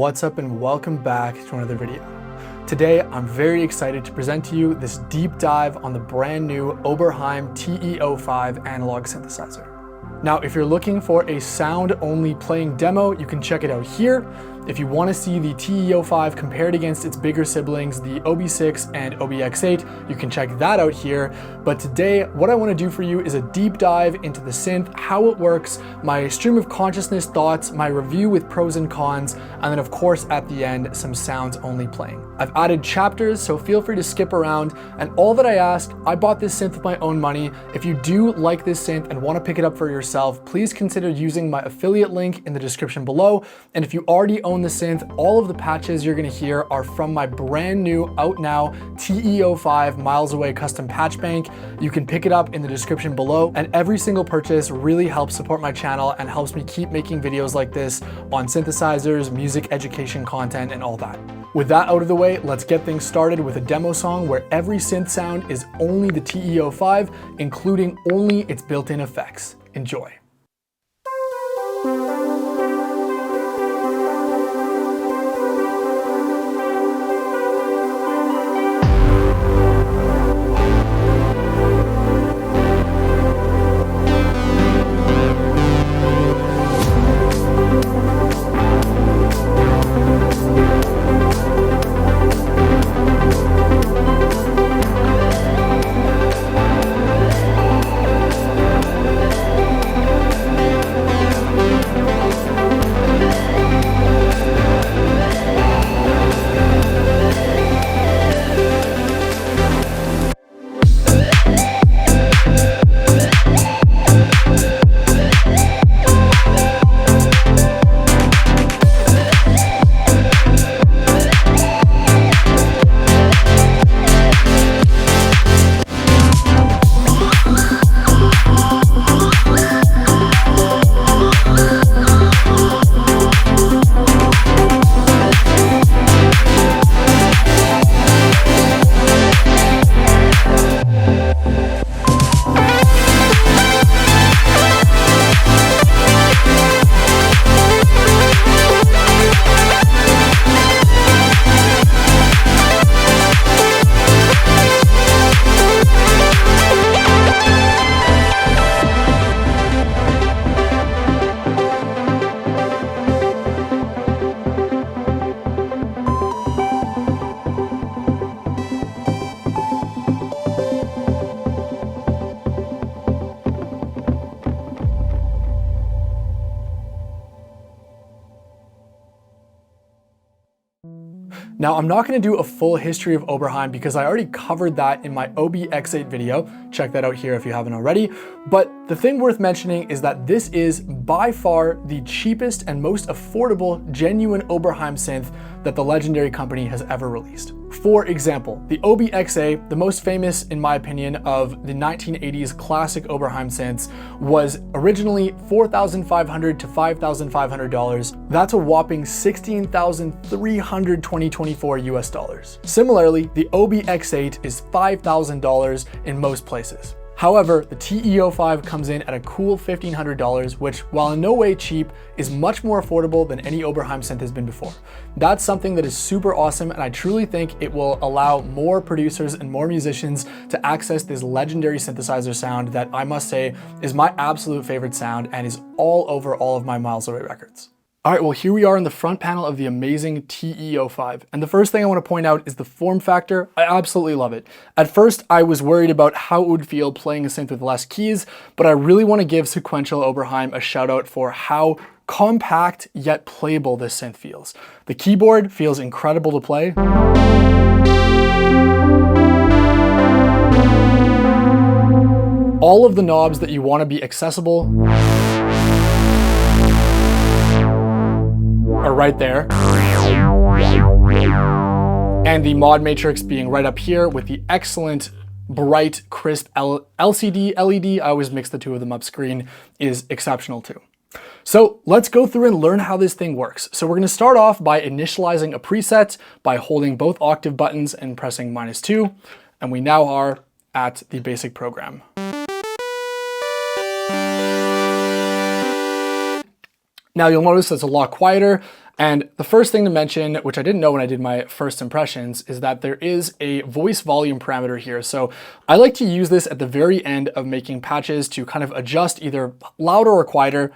What's up and welcome back to another video. Today, I'm very excited to present to you this deep dive on the brand new Oberheim TEO-5 analog synthesizer. Now, if you're looking for a sound-only playing demo, you can check it out here. If you want to see the TEO-5 compared against its bigger siblings, the OB6 and OBX8, you can check that out here. But today, what I want to do for you is a deep dive into the synth, how it works, my stream of consciousness thoughts, my review with pros and cons, and then of course at the end, some sounds only playing. I've added chapters, so feel free to skip around. And all that I ask, I bought this synth with my own money. If you do like this synth and want to pick it up for yourself, please consider using my affiliate link in the description below. And if you already own the synth, all of the patches you're gonna hear are from my brand new out now TEO-5 Miles Away custom patch bank. You can pick it up in the description below, and every single purchase really helps support my channel and helps me keep making videos like this on synthesizers, music education content, and all that. With that out of the way, let's get things started with a demo song where every synth sound is only the TEO-5, including only its built-in effects. Enjoy. Now, I'm not going to do a full history of Oberheim because I already covered that in my OBX8 video. Check that out here if you haven't already. But the thing worth mentioning is that this is by far the cheapest and most affordable genuine Oberheim synth that the legendary company has ever released. For example, the OBX8, the most famous in my opinion of the 1980s classic Oberheim synths, was originally $4,500 to $5,500. That's a whopping $16,300 2024 US dollars. Similarly, the OBX8 is $5,000 in most places. However, the TEO-5 comes in at a cool $1,500, which, while in no way cheap, is much more affordable than any Oberheim synth has been before. That's something that is super awesome, and I truly think it will allow more producers and more musicians to access this legendary synthesizer sound that I must say is my absolute favorite sound and is all over all of my Miles Away records. All right, well, here we are in the front panel of the amazing TEO-5. And the first thing I want to point out is the form factor. I absolutely love it. At first, I was worried about how it would feel playing a synth with less keys, but I really want to give Sequential Oberheim a shout out for how compact yet playable this synth feels. The keyboard feels incredible to play. All of the knobs that you want to be accessible are right there. And the mod matrix being right up here with the excellent, bright, crisp LCD, LED, I always mix the two of them up screen, is exceptional too. So let's go through and learn how this thing works. So we're going to start off by initializing a preset by holding both octave buttons and pressing -2. And we now are at the basic program. Now you'll notice it's a lot quieter, And the first thing to mention, which I didn't know when I did my first impressions, is that there is a voice volume parameter here. So I like to use this at the very end of making patches to kind of adjust either louder or quieter.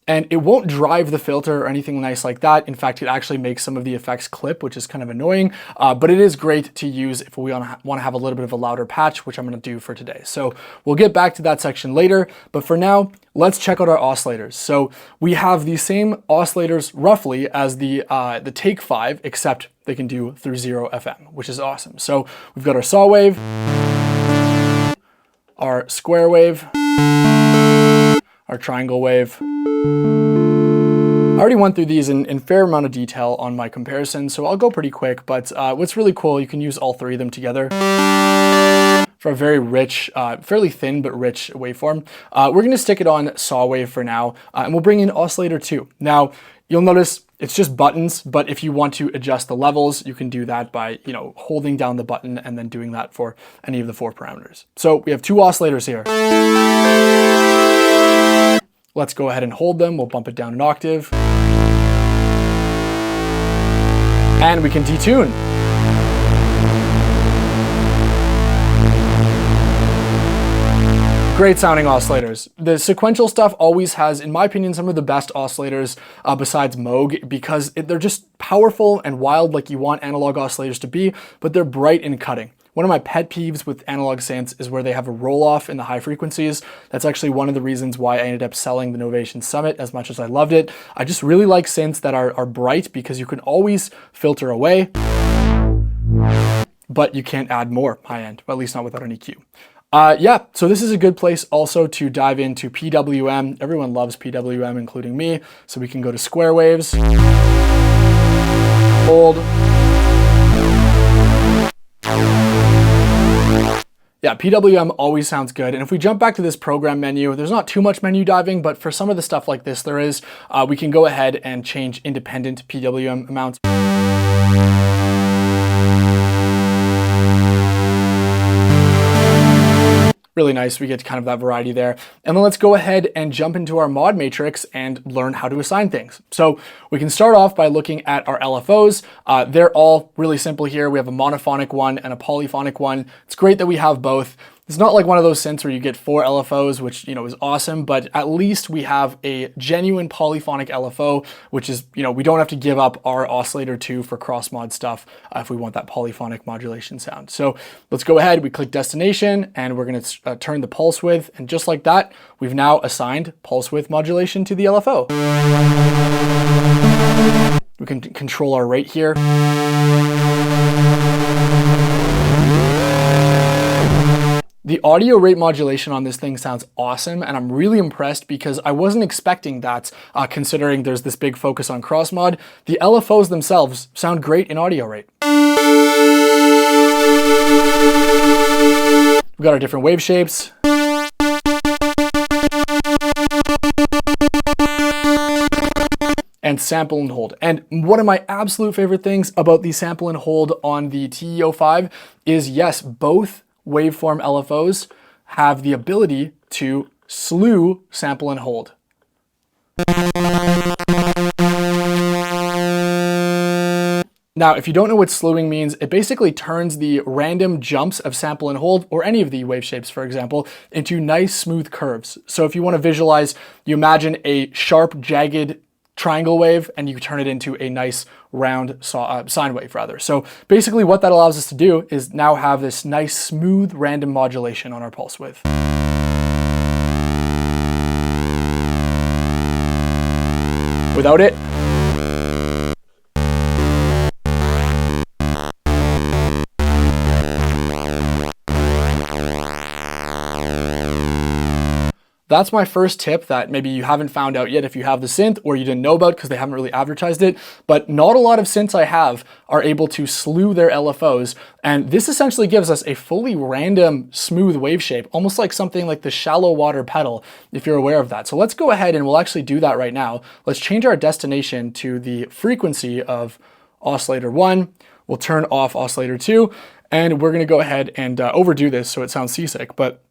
And it won't drive the filter or anything nice like that. In fact, it actually makes some of the effects clip, which is kind of annoying, but it is great to use if we want to have a little bit of a louder patch, which I'm going to do for today. So we'll get back to that section later, but for now, let's check out our oscillators. So we have the same oscillators roughly as the TEO-5, except they can do through 0 FM, which is awesome. So we've got our saw wave, our square wave, our triangle wave. I already went through these in fair amount of detail on my comparison, so I'll go pretty quick, but what's really cool, you can use all three of them together for a very rich, fairly thin but rich waveform. We're going to stick it on saw wave for now, and we'll bring in oscillator 2. Now, you'll notice it's just buttons, but if you want to adjust the levels, you can do that by, holding down the button and then doing that for any of the 4 parameters. So we have 2 oscillators here. Let's go ahead and hold them. We'll bump it down an octave. And we can detune. Great sounding oscillators. The sequential stuff always has, in my opinion, some of the best oscillators besides Moog, because they're just powerful and wild like you want analog oscillators to be, but they're bright and cutting. One of my pet peeves with analog synths is where they have a roll-off in the high frequencies. That's actually one of the reasons why I ended up selling the Novation Summit as much as I loved it. I just really like synths that are bright because you can always filter away, but you can't add more high-end, at least not without an EQ. Yeah, so this is a good place also to dive into PWM. Everyone loves PWM, including me. So we can go to square waves, hold. Yeah, PWM always sounds good. And if we jump back to this program menu, there's not too much menu diving, but for some of the stuff like this there is, we can go ahead and change independent PWM amounts. Really nice, we get kind of that variety there. And then let's go ahead and jump into our mod matrix and learn how to assign things. So we can start off by looking at our LFOs. They're all really simple here. We have a monophonic one and a polyphonic one. It's great that we have both. It's not like one of those synths where you get 4 LFOs, which, is awesome, but at least we have a genuine polyphonic LFO, which is, we don't have to give up our oscillator 2 for cross mod stuff if we want that polyphonic modulation sound. So let's go ahead, we click destination, and we're going to turn the pulse width, and just like that, we've now assigned pulse width modulation to the LFO. We can control our rate here. The audio rate modulation on this thing sounds awesome, and I'm really impressed because I wasn't expecting that, considering there's this big focus on cross mod. The LFOs themselves sound great in audio rate. We've got our different wave shapes. And sample and hold. And one of my absolute favorite things about the sample and hold on the TEO-5 is, yes, both waveform LFOs have the ability to slew sample and hold. Now, if you don't know what slewing means, it basically turns the random jumps of sample and hold, or any of the wave shapes, for example, into nice smooth curves. So if you want to visualize, you imagine a sharp, jagged triangle wave, and you turn it into a nice round sine wave rather. So basically what that allows us to do is now have this nice smooth random modulation on our pulse width. Without it, that's my first tip that maybe you haven't found out yet if you have the synth, or you didn't know about because they haven't really advertised it, but not a lot of synths I have are able to slew their LFOs, and this essentially gives us a fully random smooth wave shape, almost like something like the shallow water pedal, if you're aware of that. So let's go ahead and we'll actually do that right now. Let's change our destination to the frequency of oscillator 1. We'll turn off oscillator 2, and we're gonna go ahead and overdo this so it sounds seasick, but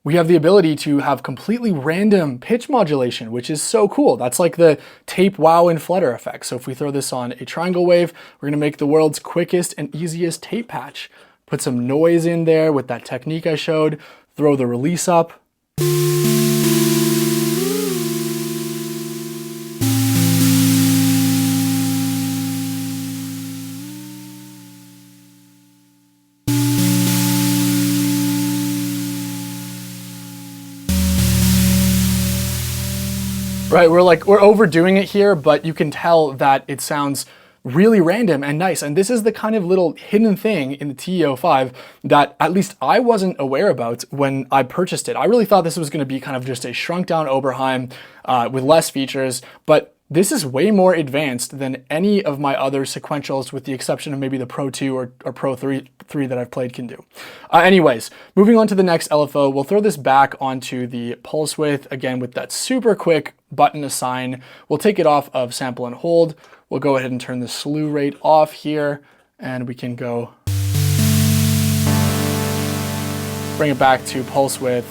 we have the ability to have completely random pitch modulation, which is so cool. That's like the tape wow and flutter effect. So if we throw this on a triangle wave, we're gonna make the world's quickest and easiest tape patch. Put some noise in there with that technique I showed, throw the release up. Right, we're overdoing it here, but you can tell that it sounds really random and nice. And this is the kind of little hidden thing in the TEO-5 that at least I wasn't aware about when I purchased it. I really thought this was going to be kind of just a shrunk down Oberheim with less features, but this is way more advanced than any of my other sequentials, with the exception of maybe the Pro 2 or Pro 3 that I've played can do. Anyways, moving on to the next LFO, we'll throw this back onto the pulse width, again with that super quick button assign. We'll take it off of sample and hold. We'll go ahead and turn the slew rate off here, and we can go bring it back to pulse width.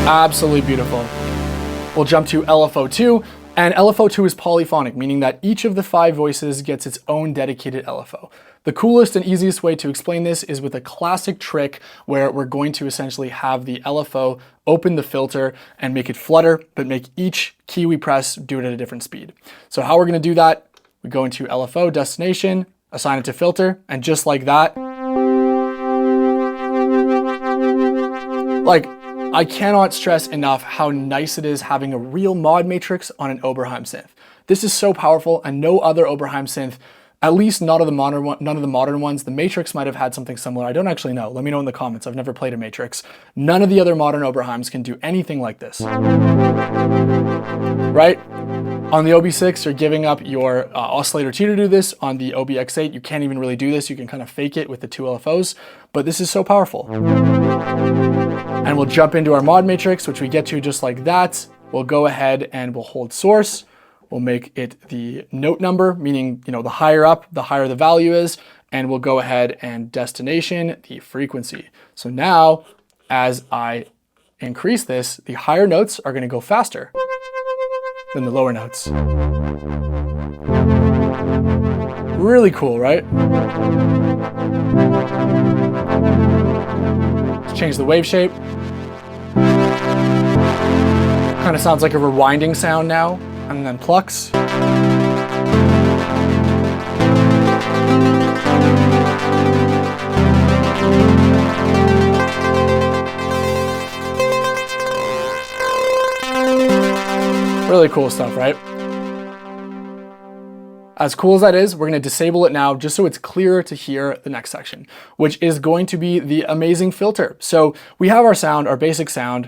Absolutely beautiful. We'll jump to LFO2, and LFO2 is polyphonic, meaning that each of the 5 voices gets its own dedicated LFO. The coolest and easiest way to explain this is with a classic trick where we're going to essentially have the LFO open the filter and make it flutter, but make each key we press do it at a different speed. So how we're going to do that, we go into LFO destination, assign it to filter, and just like that, like, I cannot stress enough how nice it is having a real mod matrix on an Oberheim synth. This is so powerful, and no other Oberheim synth, at least none of the modern ones. The Matrix might have had something similar. I don't actually know. Let me know in the comments. I've never played a Matrix. None of the other modern Oberheims can do anything like this. Right? On the OB6, you're giving up your oscillator T to do this. On the OBX8, you can't even really do this. You can kind of fake it with the 2 LFOs, but this is so powerful. And we'll jump into our mod matrix, which we get to just like that. We'll go ahead and we'll hold source. We'll make it the note number, meaning, the higher up, the higher the value is. And we'll go ahead and destination, the frequency. So now, as I increase this, the higher notes are gonna go faster than the lower notes. Really cool, right? Let's change the wave shape. Kind of sounds like a rewinding sound now, and then plucks. Really cool stuff, right? As cool as that is, we're going to disable it now just so it's clearer to hear the next section, which is going to be the amazing filter. So we have our sound, our basic sound.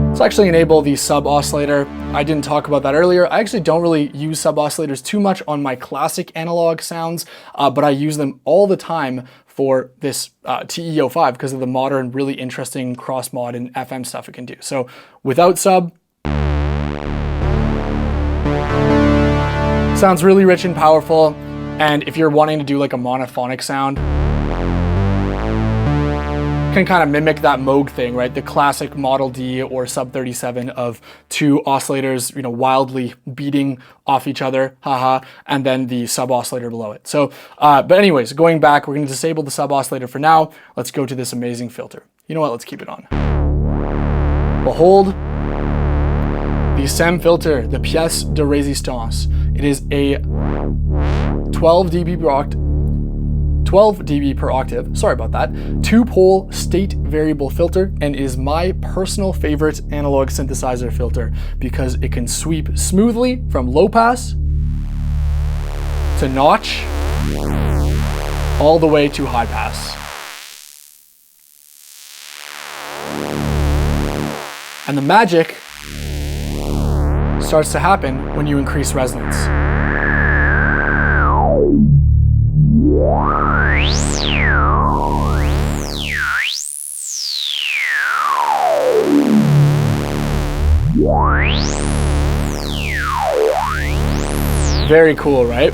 Let's actually enable the sub oscillator. I didn't talk about that earlier. I actually don't really use sub oscillators too much on my classic analog sounds, but I use them all the time for this TEO-5 because of the modern, really interesting cross mod and FM stuff it can do. So without sub, sounds really rich and powerful. And if you're wanting to do like a monophonic sound, can kind of mimic that Moog thing, right? The classic Model D or Sub 37 of 2 oscillators, wildly beating off each other, haha, and then the sub oscillator below it. So, but anyways, going back, we're going to disable the sub oscillator for now. Let's go to this amazing filter. You know what? Let's keep it on. We'll hold the SEM filter, the pièce de résistance. It is a 12 dB per octave, sorry about that, 2-pole state variable filter, and is my personal favorite analog synthesizer filter because it can sweep smoothly from low pass to notch all the way to high pass. And the magic starts to happen when you increase resonance. Very cool, right?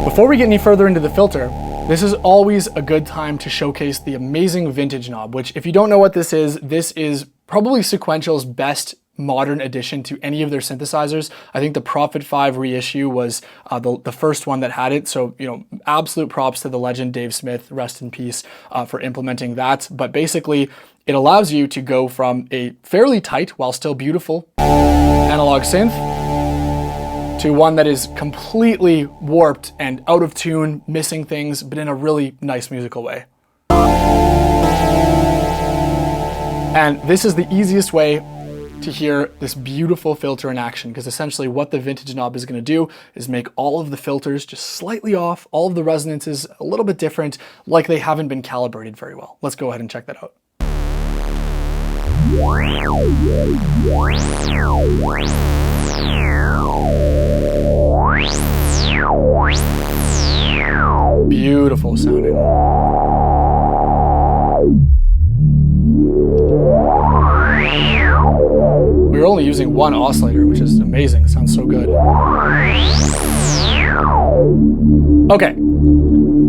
Before we get any further into the filter, this is always a good time to showcase the amazing vintage knob, which if you don't know what this is probably Sequential's best modern addition to any of their synthesizers. I think the Prophet 5 reissue was the first one that had it. So, you know, absolute props to the legend Dave Smith, rest in peace, for implementing that. But basically, it allows you to go from a fairly tight, while still beautiful, analog synth to one that is completely warped and out of tune, missing things, but in a really nice musical way. And this is the easiest way to hear this beautiful filter in action, because essentially what the vintage knob is going to do is make all of the filters just slightly off, all of the resonances a little bit different, like they haven't been calibrated very well. Let's go ahead and check that out. Beautiful sounding. We're only using one oscillator, which is amazing. It sounds so good. Okay,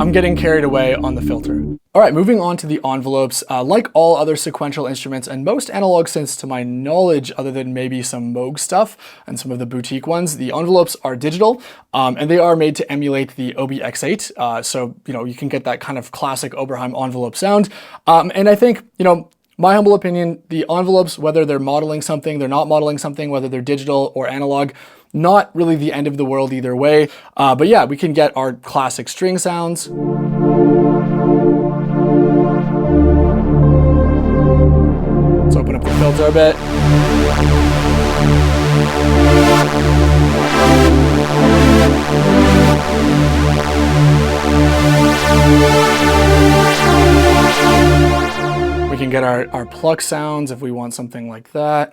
I'm getting carried away on the filter. All right, moving on to the envelopes. Like all other sequential instruments and most analog synths to my knowledge, other than maybe some Moog stuff and some of the boutique ones, the envelopes are digital and they are made to emulate the OBX8. So, you know, you can get that kind of classic Oberheim envelope sound. And I think, you know, my humble opinion, the envelopes, whether they're modeling something, they're not modeling something, whether they're digital or analog, not really the end of the world either way. But yeah, we can get our classic string sounds. Let's open up the filter a bit. We can get our pluck sounds if we want something like that.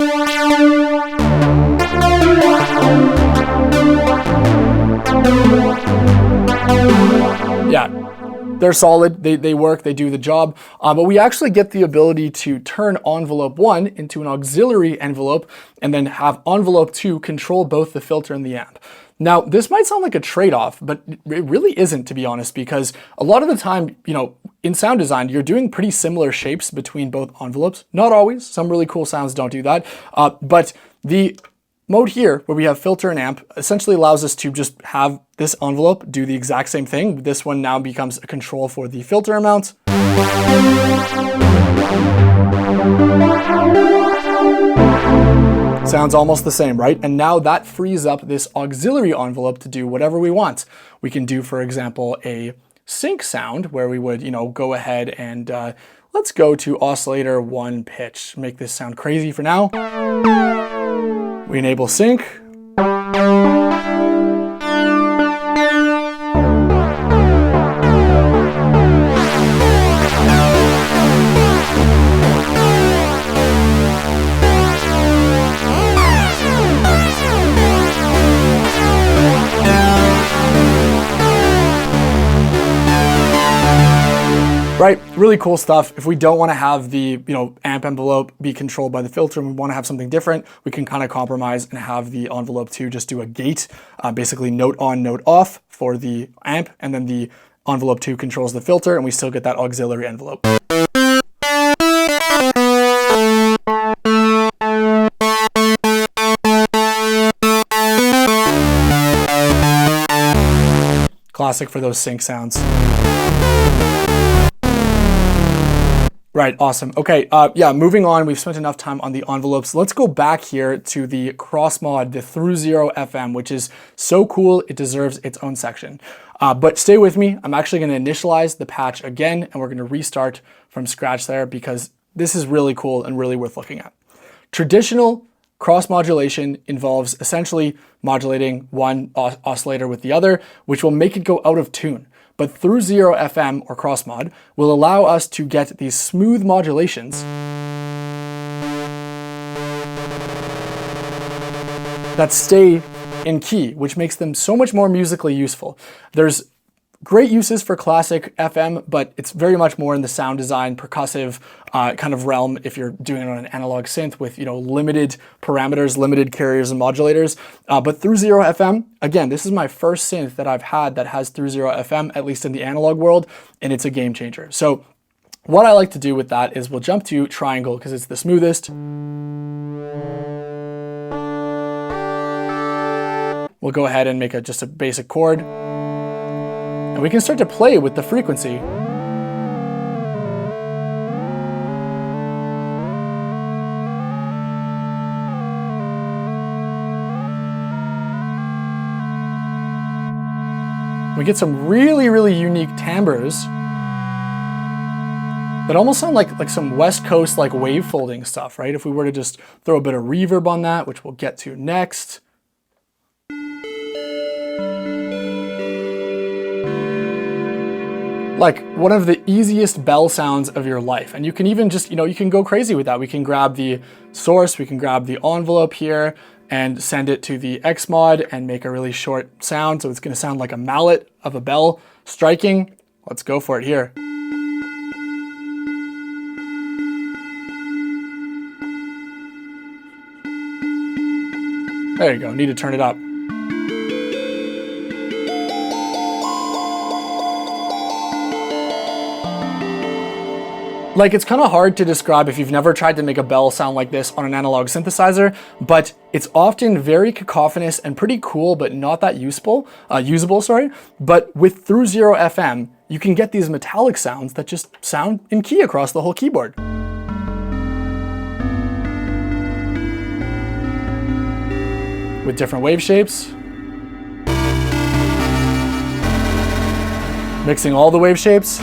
Yeah, they're solid, they work, they do the job, but we actually get the ability to turn envelope 1 into an auxiliary envelope and then have envelope 2 control both the filter and the amp. Now, this might sound like a trade-off, but it really isn't, to be honest, because a lot of the time, you know, in sound design, you're doing pretty similar shapes between both envelopes. Not always, some really cool sounds don't do that, but the mode here, where we have filter and amp, essentially allows us to just have this envelope do the exact same thing. This one now becomes a control for the filter amount. Sounds almost the same, right? And now that frees up this auxiliary envelope to do whatever we want. We can do, for example, a sync sound where we would, you know, go ahead and let's go to oscillator 1 pitch. Make this sound crazy for now. We enable sync. Right, really cool stuff. If we don't want to have the, you know, amp envelope be controlled by the filter and we want to have something different, we can kind of compromise and have the envelope 2 just do a gate, basically note on, note off for the amp, and then the envelope 2 controls the filter, and we still get that auxiliary envelope. Classic for those sync sounds. Right, awesome. Okay, yeah, moving on, we've spent enough time on the envelopes. Let's go back here to the cross mod, the Through Zero FM, which is so cool, it deserves its own section. But stay with me, I'm actually gonna initialize the patch again, and we're gonna restart from scratch there because this is really cool and really worth looking at. Traditional cross modulation involves essentially modulating one oscillator with the other, which will make it go out of tune. But Through Zero FM, or cross mod, will allow us to get these smooth modulations that stay in key, which makes them so much more musically useful. There's great uses for classic FM, but it's very much more in the sound design, percussive kind of realm if you're doing it on an analog synth with, you know, limited parameters, limited carriers and modulators. But through zero FM, again, this is my first synth that I've had that has through zero FM, at least in the analog world, and it's a game changer. So what I like to do with that is we'll jump to triangle because it's the smoothest. We'll go ahead and make just a basic chord. And we can start to play with the frequency. We get some really, really unique timbres that almost sound like some West Coast like wave folding stuff, right? If we were to just throw a bit of reverb on that, which we'll get to next. Like one of the easiest bell sounds of your life. And you can even just, you know, you can go crazy with that. We can grab the source, we can grab the envelope here and send it to the X mod and make a really short sound. So it's gonna sound like a mallet of a bell striking. Let's go for it here. There you go, need to turn it up. Like, it's kind of hard to describe if you've never tried to make a bell sound like this on an analog synthesizer, but it's often very cacophonous and pretty cool, but not that usable, But with through zero FM, you can get these metallic sounds that just sound in key across the whole keyboard. With different wave shapes. Mixing all the wave shapes.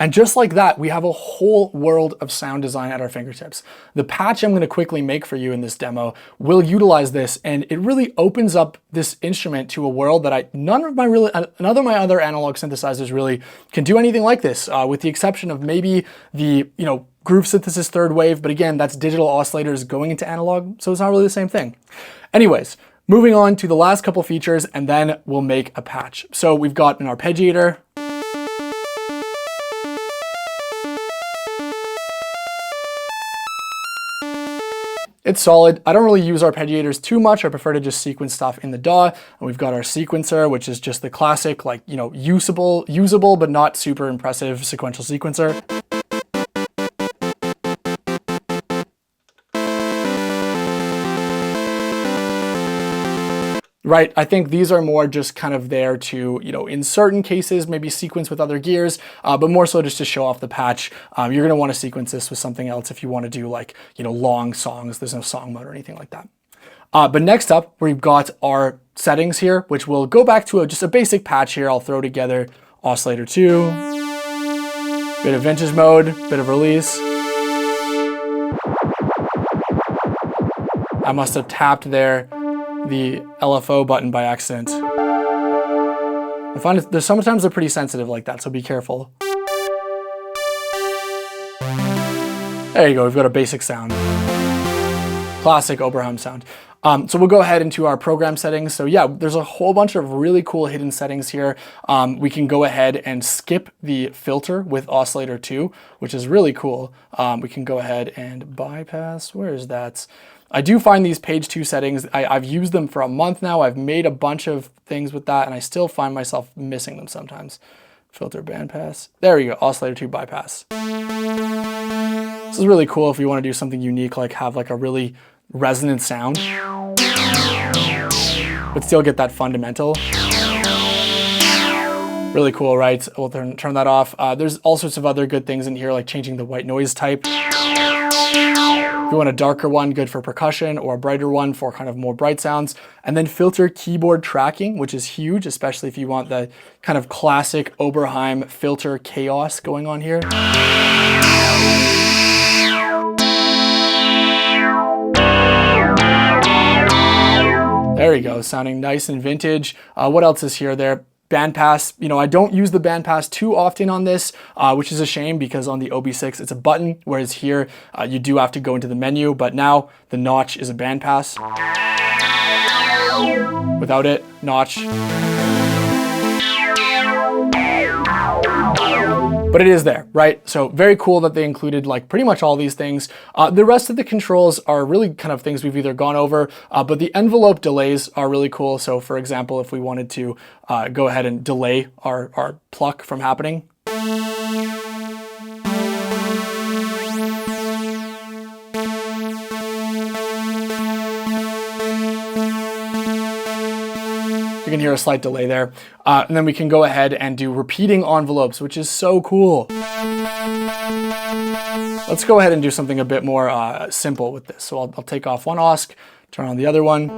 And just like that, we have a whole world of sound design at our fingertips. The patch I'm going to quickly make for you in this demo will utilize this, and it really opens up this instrument to a world that none of my other analog synthesizers really can do anything like this, with the exception of maybe the, you know, groove synthesis third wave, but again, that's digital oscillators going into analog, so it's not really the same thing. Anyways, moving on to the last couple features, and then we'll make a patch. So we've got an arpeggiator. It's solid. I don't really use arpeggiators too much. I prefer to just sequence stuff in the DAW. And we've got our sequencer, which is just the classic, like, you know, usable, but not super impressive sequential sequencer. Right, I think these are more just kind of there to, you know, in certain cases, maybe sequence with other gears, but more so just to show off the patch. You're gonna wanna sequence this with something else if you wanna do like, you know, long songs. There's no song mode or anything like that. But next up, we've got our settings here, which will go back to just a basic patch here. I'll throw together oscillator 2, bit of vintage mode, bit of release. I must have tapped the LFO button by accident. I find there's sometimes they're pretty sensitive like that, so be careful. There you go, we've got a basic sound. Classic Oberheim sound. So we'll go ahead into our program settings. So yeah, there's a whole bunch of really cool hidden settings here. We can go ahead and skip the filter with oscillator 2, which is really cool. We can go ahead and bypass, where is that? I do find these page 2 settings, I've used them for a month now. I've made a bunch of things with that, and I still find myself missing them sometimes. Filter bandpass. There you go, oscillator 2 bypass. This is really cool if you want to do something unique, like have like a really resonant sound, but still get that fundamental. Really cool, right? We'll turn that off. There's all sorts of other good things in here, like changing the white noise type. If you want a darker one, good for percussion, or a brighter one for kind of more bright sounds. And then filter keyboard tracking, which is huge, especially if you want the kind of classic Oberheim filter chaos going on here. There you go, sounding nice and vintage. What else is here? bandpass. You know, I don't use the bandpass too often on this, which is a shame because on the OB6 it's a button, whereas here you do have to go into the menu, but now the notch is a bandpass. Without it, notch. But it is there, right? So very cool that they included like pretty much all these things. The rest of the controls are really kind of things we've either gone over, but the envelope delays are really cool. So for example, if we wanted to go ahead and delay our pluck from happening. You can hear a slight delay there. And then we can go ahead and do repeating envelopes, which is so cool. Let's go ahead and do something a bit more simple with this. So I'll take off one OSC, turn on the other one.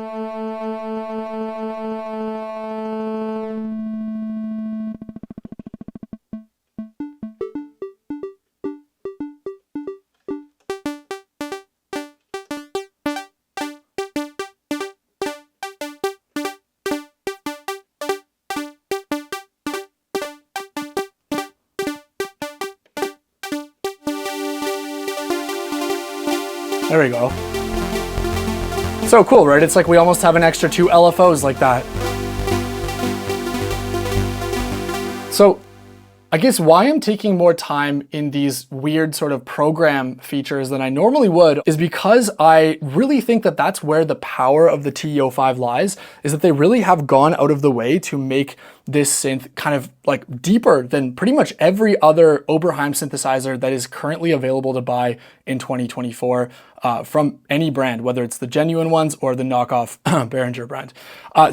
There we go. So cool, right? It's like we almost have an extra 2 LFOs like that. So I guess why I'm taking more time in these weird sort of program features than I normally would is because I really think that that's where the power of the TEO-5 lies, is that they really have gone out of the way to make this synth kind of like deeper than pretty much every other Oberheim synthesizer that is currently available to buy in 2024 from any brand, whether it's the genuine ones or the knockoff Behringer brand.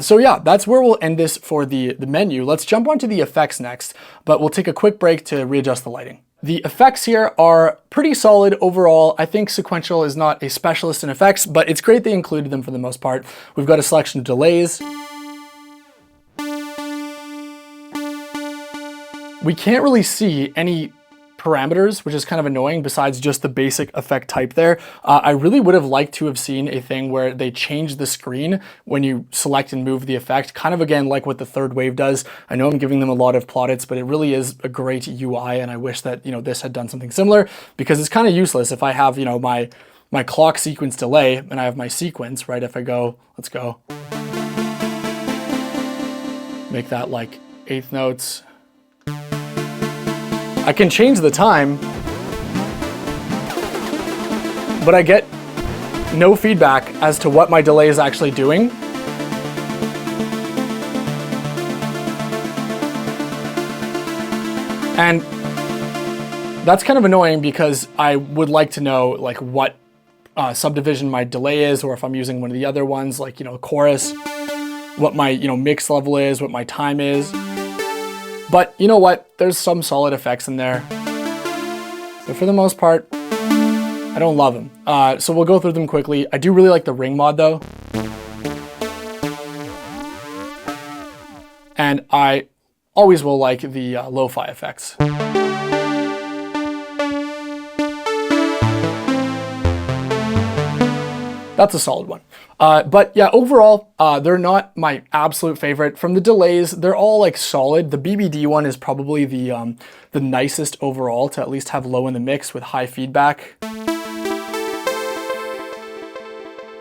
So yeah, that's where we'll end this for the menu. Let's jump onto the effects next, but we'll take a quick break to readjust the lighting. The effects here are pretty solid overall. I think Sequential is not a specialist in effects, but it's great they included them for the most part. We've got a selection of delays. We can't really see any parameters, which is kind of annoying besides just the basic effect type there. I really would have liked to have seen a thing where they change the screen when you select and move the effect, kind of again like what the third wave does. I know I'm giving them a lot of plaudits, but it really is a great UI, and I wish that, you know, this had done something similar, because it's kind of useless if I have, you know, my clock sequence delay and I have my sequence, right? If I go, let's go, make that like 1/8 notes. I can change the time, but I get no feedback as to what my delay is actually doing. And that's kind of annoying because I would like to know like what subdivision my delay is, or if I'm using one of the other ones, like, you know, chorus, what my, you know, mix level is, what my time is. But you know what? There's some solid effects in there. But for the most part, I don't love them. So we'll go through them quickly. I do really like the ring mod though. And I always will like the lo-fi effects. That's a solid one. But yeah, overall, they're not my absolute favorite. From the delays, they're all like solid. The BBD one is probably the nicest overall to at least have low in the mix with high feedback.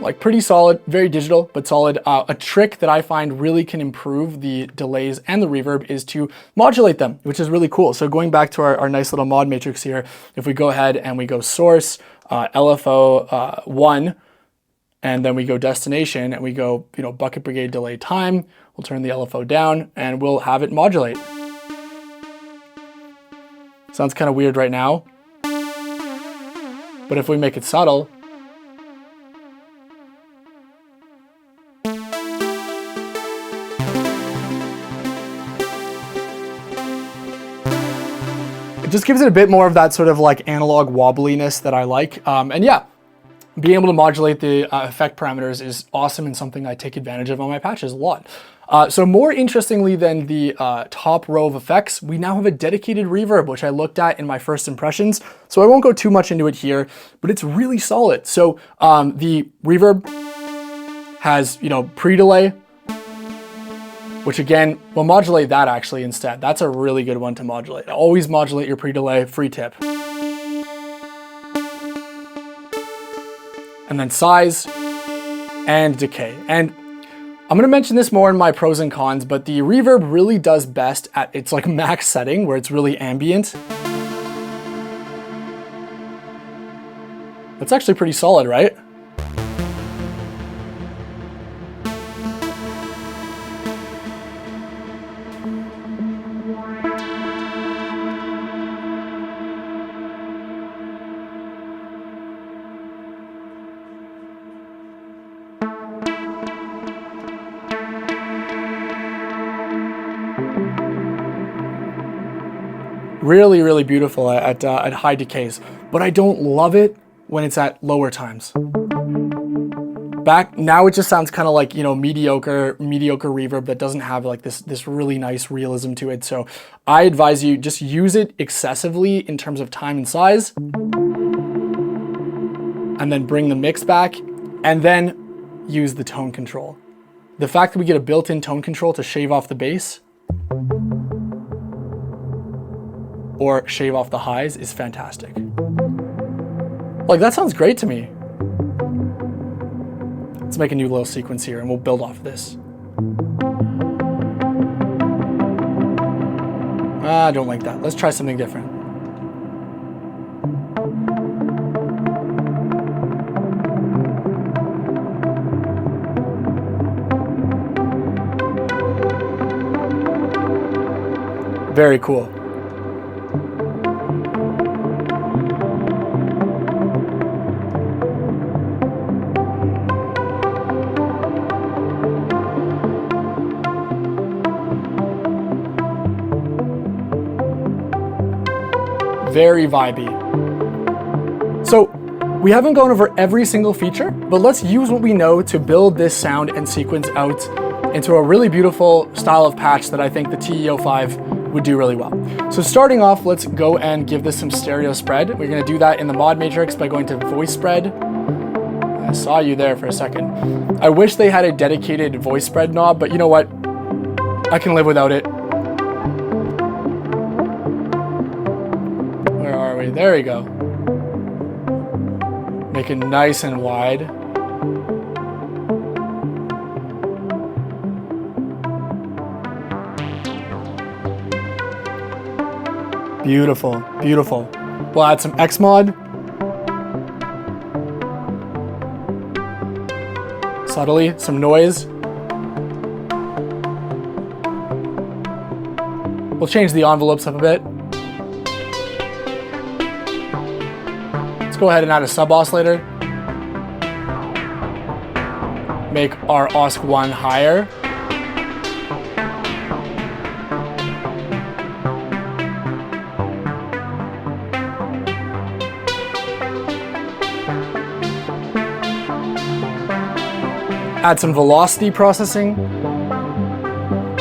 Like pretty solid, very digital, but solid. A trick that I find really can improve the delays and the reverb is to modulate them, which is really cool. So going back to our nice little mod matrix here, if we go ahead and we go source, LFO 1, and then we go destination and we go, you know, bucket brigade delay time, we'll turn the LFO down and we'll have it modulate. Sounds kind of weird right now, but if we make it subtle, it just gives it a bit more of that sort of like analog wobbliness that I like. And yeah, being able to modulate the effect parameters is awesome and something I take advantage of on my patches a lot. So more interestingly than the top row of effects, we now have a dedicated reverb, which I looked at in my first impressions. So I won't go too much into it here, but it's really solid. So the reverb has, you know, pre-delay, which again, we'll modulate that actually instead. That's a really good one to modulate. Always modulate your pre-delay, free tip. And then size and decay. And I'm gonna mention this more in my pros and cons, but the reverb really does best at its like max setting where it's really ambient. That's actually pretty solid, right? Really, really beautiful at high decays, but I don't love it when it's at lower times. Now it just sounds kind of like, you know, mediocre reverb that doesn't have like this really nice realism to it. So I advise you just use it excessively in terms of time and size, and then bring the mix back, and then use the tone control. The fact that we get a built-in tone control to shave off the bass or shave off the highs is fantastic. Like, that sounds great to me. Let's make a new little sequence here and we'll build off this. I don't like that. Let's try something different. Very cool. Very vibey. So we haven't gone over every single feature, but let's use what we know to build this sound and sequence out into a really beautiful style of patch that I think the TEO-5 would do really well. So starting off, let's go and give this some stereo spread. We're gonna do that in the mod matrix by going to voice spread. I saw you there for a second. I wish they had a dedicated voice spread knob, but you know what? I can live without it. There we go. Make it nice and wide. Beautiful, beautiful. We'll add some X mod. Subtly, some noise. We'll change the envelopes up a bit. Go ahead and add a sub oscillator. Make our OSC1 higher. Add some velocity processing.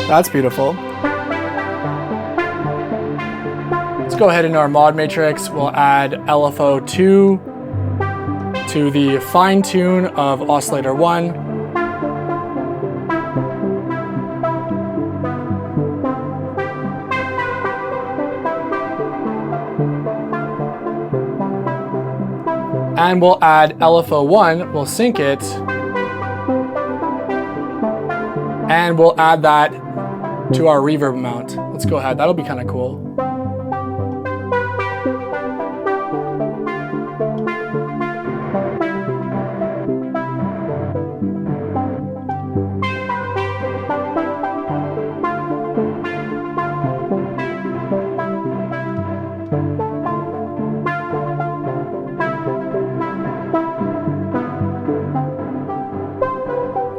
That's beautiful. Go ahead into our mod matrix. We'll add LFO2 to the fine tune of oscillator 1. And we'll add LFO1, we'll sync it, and we'll add that to our reverb amount. Let's go ahead, that'll be kind of cool.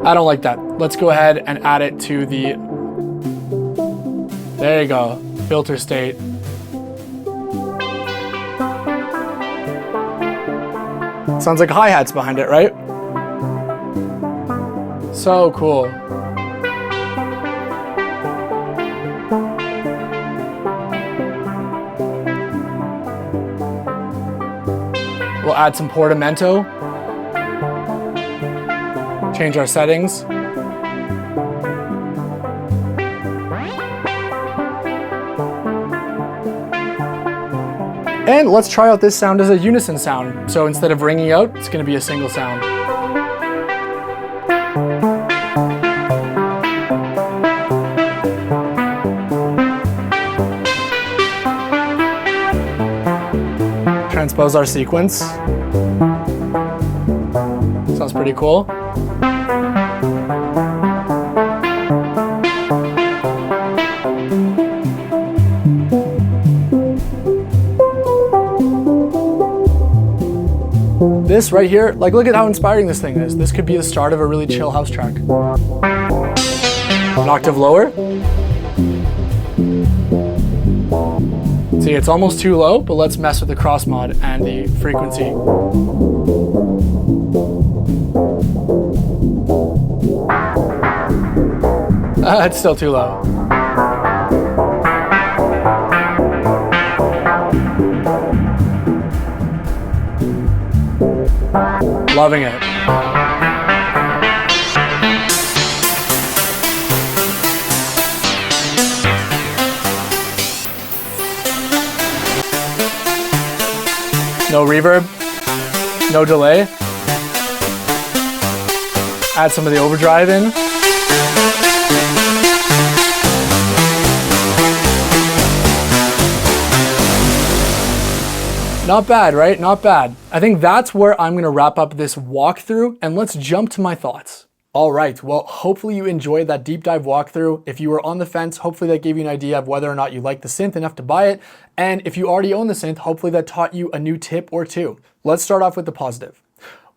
I don't like that. Let's go ahead and add it to the, there you go, filter state. Sounds like hi-hats behind it, right? So cool. We'll add some portamento. Change our settings. And let's try out this sound as a unison sound. So instead of ringing out, it's gonna be a single sound. Transpose our sequence. Sounds pretty cool. This right here, like look at how inspiring this thing is. This could be the start of a really chill house track. An octave lower. See, it's almost too low, but let's mess with the cross mod and the frequency. It's still too low. Loving it. No reverb, no delay. Add some of the overdrive in. Not bad, right? Not bad. I think that's where I'm gonna wrap up this walkthrough, and let's jump to my thoughts. All right, well, hopefully you enjoyed that deep dive walkthrough. If you were on the fence, hopefully that gave you an idea of whether or not you like the synth enough to buy it. And if you already own the synth, hopefully that taught you a new tip or two. Let's start off with the positive.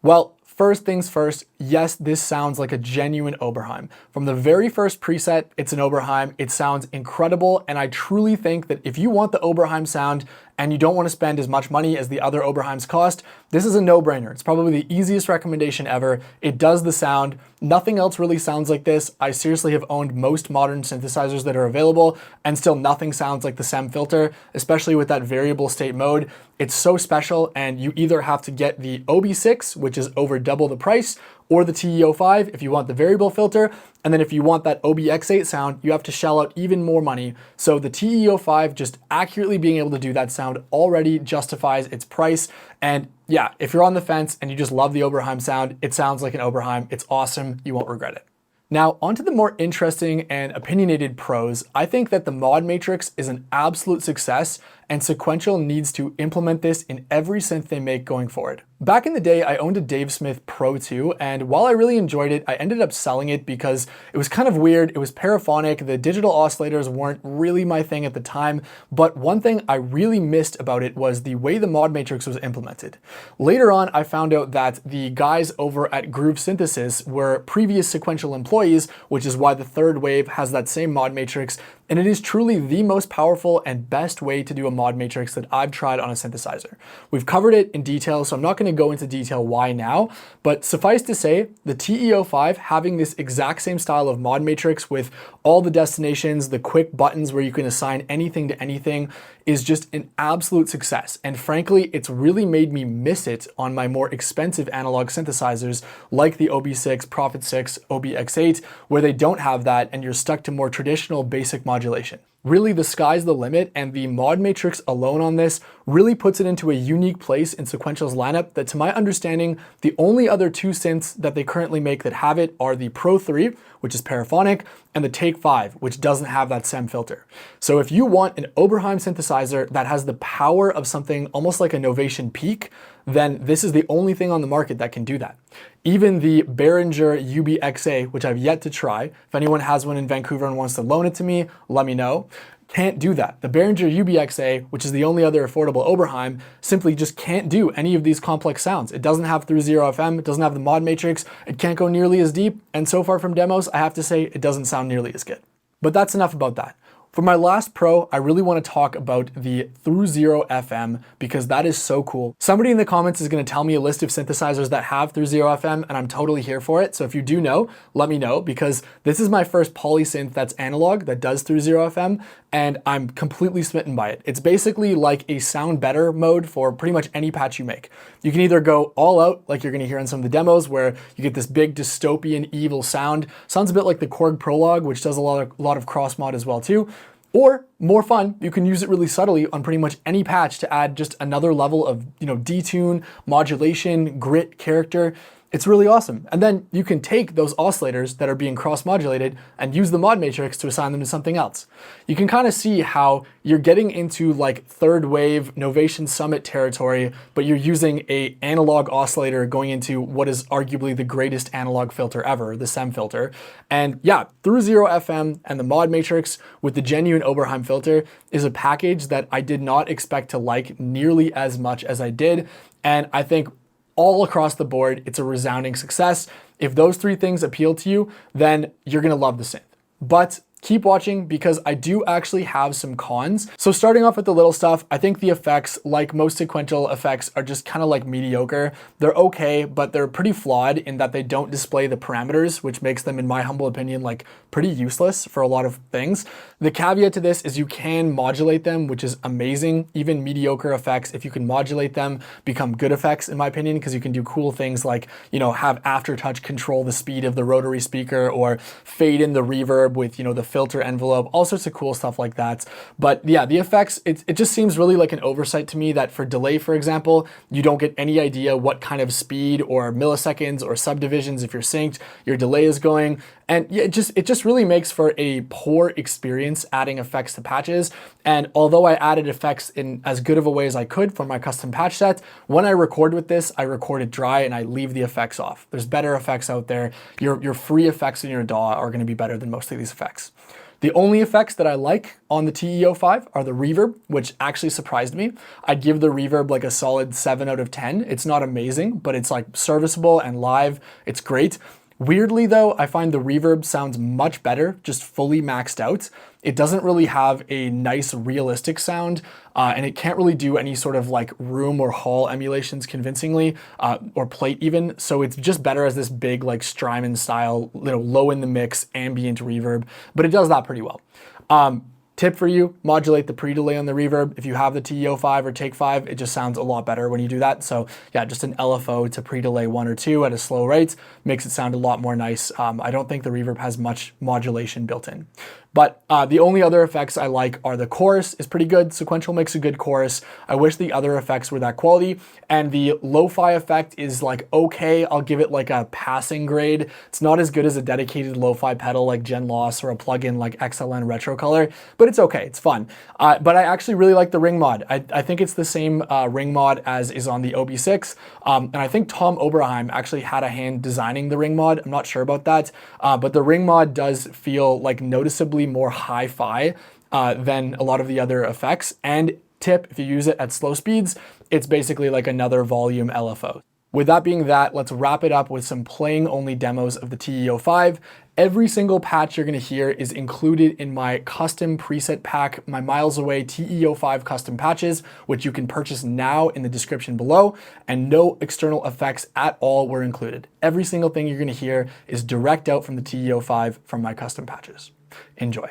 Well, first things first, yes, this sounds like a genuine Oberheim. From the very first preset, it's an Oberheim. It sounds incredible, and I truly think that if you want the Oberheim sound and you don't want to spend as much money as the other Oberheims cost, this is a no-brainer. It's probably the easiest recommendation ever. It does the sound. Nothing else really sounds like this. I seriously have owned most modern synthesizers that are available, and still nothing sounds like the SEM filter, especially with that variable state mode. It's so special, and you either have to get the OB6, which is over double the price, or the TEO-5 if you want the variable filter. And then if you want that OBX8 sound, you have to shell out even more money. So the TEO-5, just accurately being able to do that sound already justifies its price. And yeah, if you're on the fence and you just love the Oberheim sound, it sounds like an Oberheim. It's awesome. You won't regret it. Now, onto the more interesting and opinionated pros. I think that the mod matrix is an absolute success, and Sequential needs to implement this in every synth they make going forward. Back in the day, I owned a Dave Smith Pro 2, and while I really enjoyed it, I ended up selling it because it was kind of weird. It was paraphonic. The digital oscillators weren't really my thing at the time, but one thing I really missed about it was the way the mod matrix was implemented. Later on, I found out that the guys over at Groove Synthesis were previous Sequential employees, which is why the third wave has that same mod matrix, and it is truly the most powerful and best way to do a mod matrix that I've tried on a synthesizer. We've covered it in detail, so I'm not going to go into detail why now, but suffice to say, the TEO-5 having this exact same style of mod matrix with all the destinations, the quick buttons where you can assign anything to anything, is just an absolute success. And frankly, it's really made me miss it on my more expensive analog synthesizers like the OB6, Prophet 6, OBX8, where they don't have that and you're stuck to more traditional basic modulation. Really, the sky's the limit, and the mod matrix alone on this really puts it into a unique place in Sequential's lineup that, to my understanding, the only other two synths that they currently make that have it are the Pro 3, which is paraphonic, and the Take 5, which doesn't have that SEM filter. So if you want an Oberheim synthesizer that has the power of something almost like a Novation Peak, then this is the only thing on the market that can do that. Even the Behringer UBXA, which I've yet to try, if anyone has one in Vancouver and wants to loan it to me, let me know, can't do that. The Behringer UBXA, which is the only other affordable Oberheim, simply just can't do any of these complex sounds. It doesn't have through zero FM, it doesn't have the mod matrix, it can't go nearly as deep, and so far from demos, I have to say it doesn't sound nearly as good. But that's enough about that. For my last pro, I really want to talk about the through zero FM because that is so cool. Somebody in the comments is going to tell me a list of synthesizers that have through zero FM, and I'm totally here for it. So if you do know, let me know, because this is my first polysynth that's analog that does through zero FM, and I'm completely smitten by it. It's basically like a sound better mode for pretty much any patch you make. You can either go all out, like you're going to hear in some of the demos, where you get this big dystopian evil sound. Sounds a bit like the Korg Prologue, which does a lot of cross mod as well too. Or more fun, you can use it really subtly on pretty much any patch to add just another level of, detune, modulation, grit, character. It's really awesome. And then you can take those oscillators that are being cross-modulated and use the mod matrix to assign them to something else. You can kind of see how you're getting into like third wave Novation Summit territory, but you're using a analog oscillator going into what is arguably the greatest analog filter ever, the SEM filter. And yeah, through 0FM and the mod matrix with the genuine Oberheim filter is a package that I did not expect to like nearly as much as I did. And I think all across the board, it's a resounding success. If those three things appeal to you, then you're gonna love the synth. But keep watching because I do actually have some cons. So starting off with the little stuff, I think the effects, like most sequential effects, are just kind of like mediocre. They're okay, but they're pretty flawed in that they don't display the parameters, which makes them, in my humble opinion, like pretty useless for a lot of things. The caveat to this is you can modulate them, which is amazing. Even mediocre effects, if you can modulate them, become good effects, in my opinion, because you can do cool things like, have aftertouch control the speed of the rotary speaker or fade in the reverb with, the filter envelope, all sorts of cool stuff like that. But yeah, the effects, it just seems really like an oversight to me that for delay, for example, you don't get any idea what kind of speed or milliseconds or subdivisions, if you're synced, your delay is going. And yeah, it just really makes for a poor experience adding effects to patches. And although I added effects in as good of a way as I could for my custom patch set, when I record with this, I record it dry and I leave the effects off. There's better effects out there. Your free effects in your DAW are gonna be better than most of these effects. The only effects that I like on the TEO-5 are the reverb, which actually surprised me. I'd give the reverb like a solid 7 out of 10. It's not amazing, but it's like serviceable and live. It's great. Weirdly though, I find the reverb sounds much better, just fully maxed out. It doesn't really have a nice realistic sound, and it can't really do any sort of like room or hall emulations convincingly, or plate even. So it's just better as this big like Strymon style, low in the mix ambient reverb, but it does that pretty well. Tip for you, modulate the pre-delay on the reverb. If you have the TEO-5 or Take-5, it just sounds a lot better when you do that. So yeah, just an LFO to pre-delay 1 or 2 at a slow rate makes it sound a lot more nice. I don't think the reverb has much modulation built in. But the only other effects I like are the chorus is pretty good. Sequential makes a good chorus. I wish the other effects were that quality. And the lo-fi effect is like, okay, I'll give it like a passing grade. It's not as good as a dedicated lo-fi pedal like Gen Loss or a plugin like XLN Retro Color, but it's okay, it's fun. But I actually really like the ring mod. I think it's the same ring mod as is on the OB6. And I think Tom Oberheim actually had a hand designing the ring mod. I'm not sure about that, but the ring mod does feel like noticeably more hi-fi than a lot of the other effects. And tip, if you use it at slow speeds, it's basically like another volume LFO. With that being that, let's wrap it up with some playing only demos of the TEO-5. Every single patch you're gonna hear is included in my custom preset pack, my miles away TEO-5 custom patches, which you can purchase now in the description below, and no external effects at all were included. Every single thing you're gonna hear is direct out from the TEO-5 from my custom patches. Enjoy.